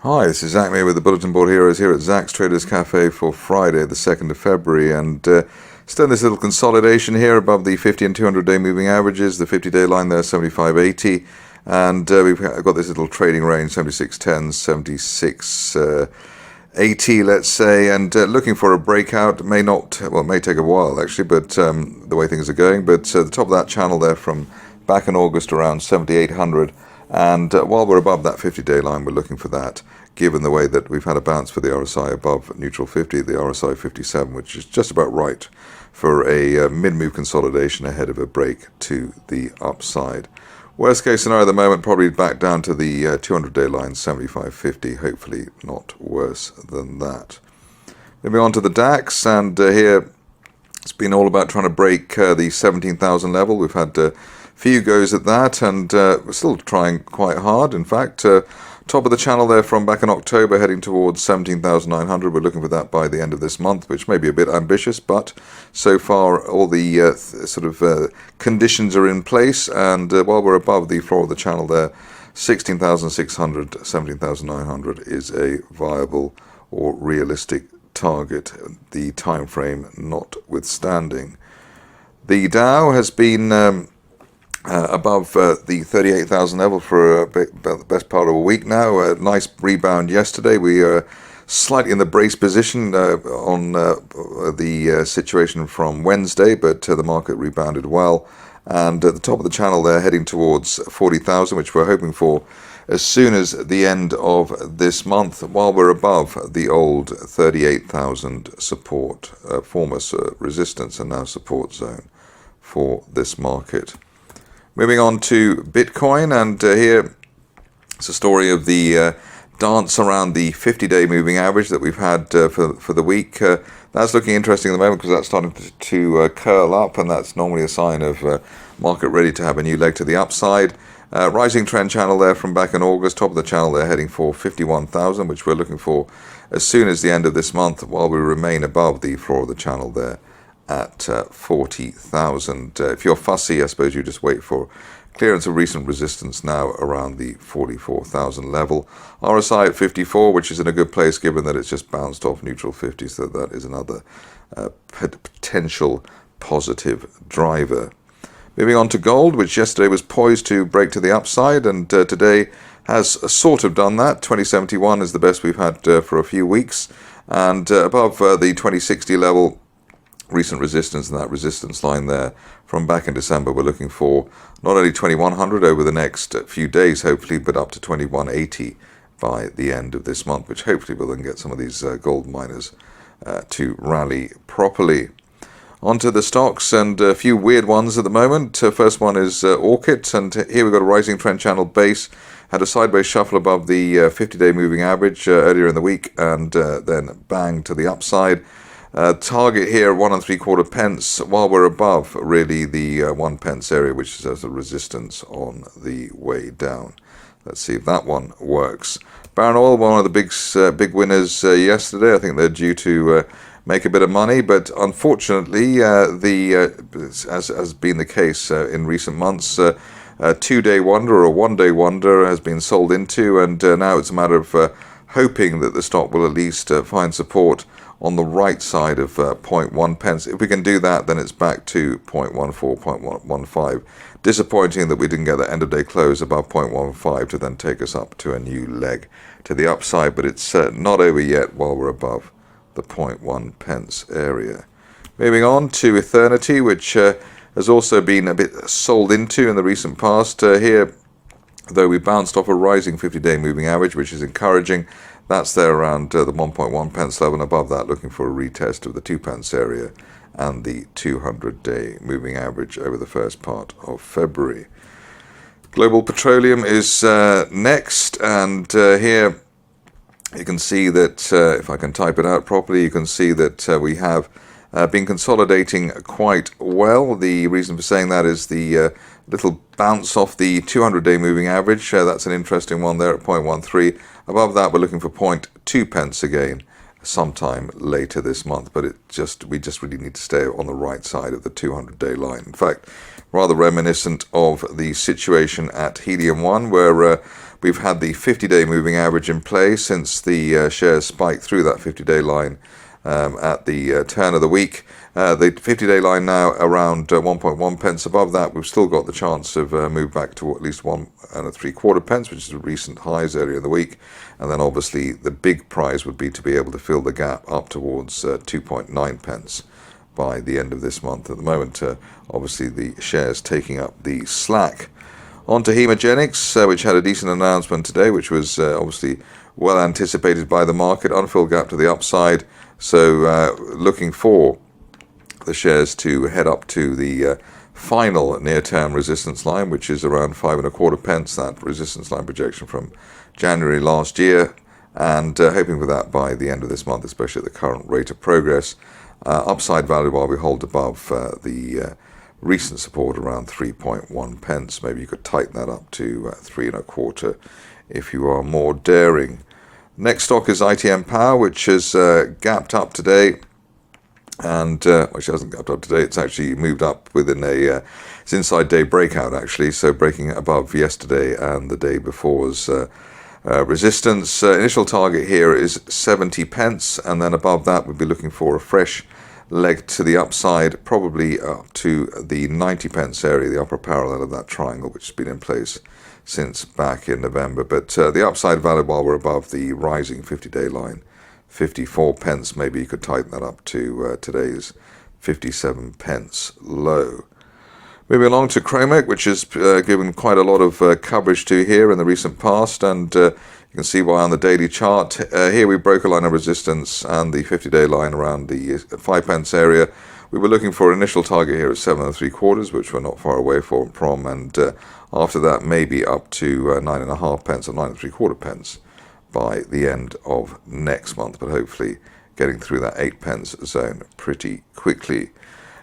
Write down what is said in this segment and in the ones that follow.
Hi, this is Ackme with the Bulletin Board Heroes here at Zach's Traders Cafe for Friday, the 2nd of February. And still this little consolidation here above the 50 and 200-day moving averages, the 50-day line there, 75.80. And we've got this little trading range, 76.10, 76.80, let's say. And looking for a breakout. It may take a while, actually, but the way things are going. But the top of that channel there from back in August around 7,800. And while we're above that 50-day line, we're looking for that, given the way that we've had a bounce for the RSI above neutral 50, the RSI 57, which is just about right for a mid-move consolidation ahead of a break to the upside. Worst case scenario at the moment, probably back down to the 200-day line, 75.50, hopefully not worse than that. Moving on to the DAX, and here it's been all about trying to break the 17,000 level. We've had few goes at that, and we're still trying quite hard. In fact, top of the channel there from back in October, heading towards 17,900. We're looking for that by the end of this month, which may be a bit ambitious, but so far all the conditions are in place. And while we're above the floor of the channel there, 16,600, 17,900 is a viable or realistic target, the time frame notwithstanding. The Dow has been above the 38,000 level for the best part of a week now. A nice rebound yesterday. We are slightly in the brace position on the situation from Wednesday, but the market rebounded well. And at the top of the channel there, heading towards 40,000, which we're hoping for as soon as the end of this month, while we're above the old 38,000 support, former resistance and now support zone for this market. Moving on to Bitcoin, and here it's a story of the dance around the 50-day moving average that we've had for the week. That's looking interesting at the moment because that's starting to curl up, and that's normally a sign of market ready to have a new leg to the upside. Rising trend channel there from back in August, top of the channel there heading for 51,000, which we're looking for as soon as the end of this month, while we remain above the floor of the channel there at 40,000. If you're fussy, I suppose you just wait for clearance of recent resistance now around the 44,000 level. RSI at 54, which is in a good place given that it's just bounced off neutral 50, so that is another potential positive driver. Moving on to gold, which yesterday was poised to break to the upside, and today has sort of done that. 2071 is the best we've had for a few weeks, and above the 2060 level, recent resistance, and that resistance line there from back in December, we're looking for not only 2100 over the next few days, hopefully, but up to 2180 by the end of this month, which hopefully will then get some of these gold miners to rally properly. Onto the stocks, and a few weird ones at the moment. First one is Aukett, and here we've got a rising trend channel base. Had a sideways shuffle above the 50-day moving average earlier in the week, and then bang to the upside. Target here 1 3/4 pence, while we're above really the 1 pence area, which is as a resistance on the way down. Let's see if that one works. Barron Oil, one of the big winners yesterday. I think they're due to make a bit of money, but unfortunately, as has been the case in recent months, a 2-day wonder or a 1-day wonder has been sold into, and now it's a matter of hoping that the stock will at least find support on the right side of 0.1 pence. If we can do that, then it's back to 0.14, 0.15. Disappointing that we didn't get the end of day close above 0.15 to then take us up to a new leg to the upside, but it's not over yet while we're above the 0.1 pence area. Moving on to Ethernity, which has also been a bit sold into in the recent past. Here, though, we bounced off a rising 50-day moving average, which is encouraging. That's there around the 1.1 pence level, and above that looking for a retest of the 2 pence area and the 200-day moving average over the first part of February. Global Petroleum is next, and here you can see that, if I can type it out properly, you can see that we have been consolidating quite well. The reason for saying that is the little bounce off the 200-day moving average. That's an interesting one there at 0.13. Above that, we're looking for 0.2 pence again sometime later this month, but we just really need to stay on the right side of the 200-day line. In fact, rather reminiscent of the situation at Helium 1, where we've had the 50-day moving average in play since the shares spiked through that 50-day line at the turn of the week. The 50-day line now around 1.1 pence. Above that, we've still got the chance of move back to at least 1.75 pence, which is the recent highs earlier in the week. And then obviously the big prize would be to be able to fill the gap up towards 2.9 pence by the end of this month. At the moment, obviously the shares taking up the slack. On to Hemogenyx, which had a decent announcement today, which was obviously well anticipated by the market. Unfilled gap to the upside. So looking for the shares to head up to the final near-term resistance line, which is around 5.25 pence, that resistance line projection from January last year, and hoping for that by the end of this month, especially at the current rate of progress. Upside value while we hold above the recent support around 3.1 pence. Maybe you could tighten that up to 3.25 if you are more daring. Next stock is ITM Power, which has gapped up today. And which hasn't gapped up today, it's actually moved up within it's inside day breakout actually, so breaking above yesterday and the day before's resistance. Initial target here is 70 pence, and then above that we'd be looking for a fresh leg to the upside, probably up to the 90 pence area, the upper parallel of that triangle, which has been in place since back in November. But the upside value while we're above the rising 50-day line, 54 pence, maybe you could tighten that up to today's 57 pence low. Moving along to Kromek, which has given quite a lot of coverage to here in the recent past, and you can see why on the daily chart. Here we broke a line of resistance and the 50-day line around the 5 pence area. We were looking for an initial target here at 7.75, which we're not far away from, and after that maybe up to 9.5 pence or 9.75 pence by the end of next month, but hopefully getting through that 8 pence zone pretty quickly.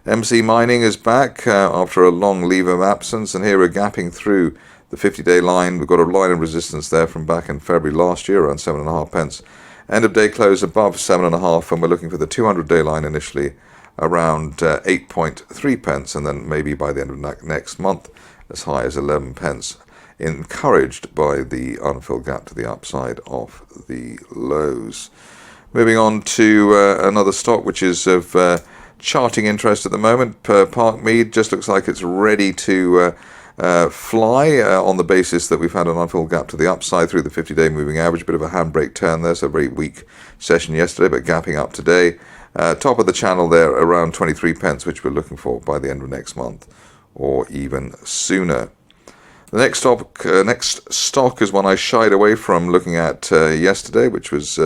MC Mining is back after a long leave of absence, and here we're gapping through the 50-day line. We've got a line of resistance there from back in February last year, around 7.5 pence. End of day close above 7.5, and we're looking for the 200-day line initially around 8.3 pence, and then maybe by the end of next month as high as 11 pence. Encouraged by the unfilled gap to the upside of the lows. Moving on to another stock which is of charting interest at the moment. Parkmead just looks like it's ready to fly on the basis that we've had an unfilled gap to the upside through the 50-day moving average. Bit of a handbrake turn there, so a very weak session yesterday, but gapping up today. Top of the channel there around 23 pence, which we're looking for by the end of next month or even sooner. The next stock is one I shied away from looking at yesterday, which was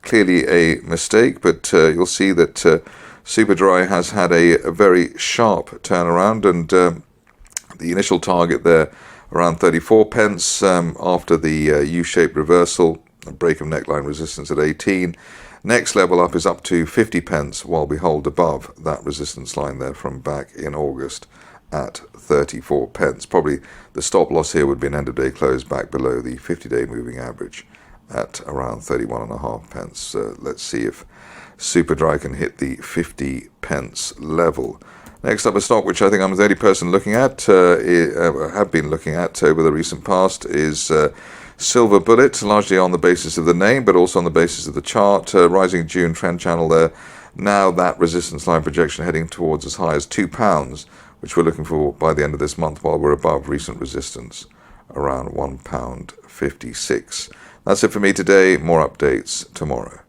clearly a mistake, but you'll see that Superdry has had a very sharp turnaround, and the initial target there around 34 pence after the U-shaped reversal, a break of neckline resistance at 18. Next level up is up to 50 pence while we hold above that resistance line there from back in August at 34 pence. Probably the stop loss here would be an end of day close back below the 50-day moving average at around 31.5 pence. Let's see if Superdry can hit the 50 pence level. Next up, a stock which I think I'm the only person looking at, have been looking at over the recent past, is Silver Bullet, largely on the basis of the name, but also on the basis of the chart. Rising June trend channel there. Now that resistance line projection heading towards as high as £2, which we're looking for by the end of this month while we're above recent resistance around £1.56. That's it for me today. More updates tomorrow.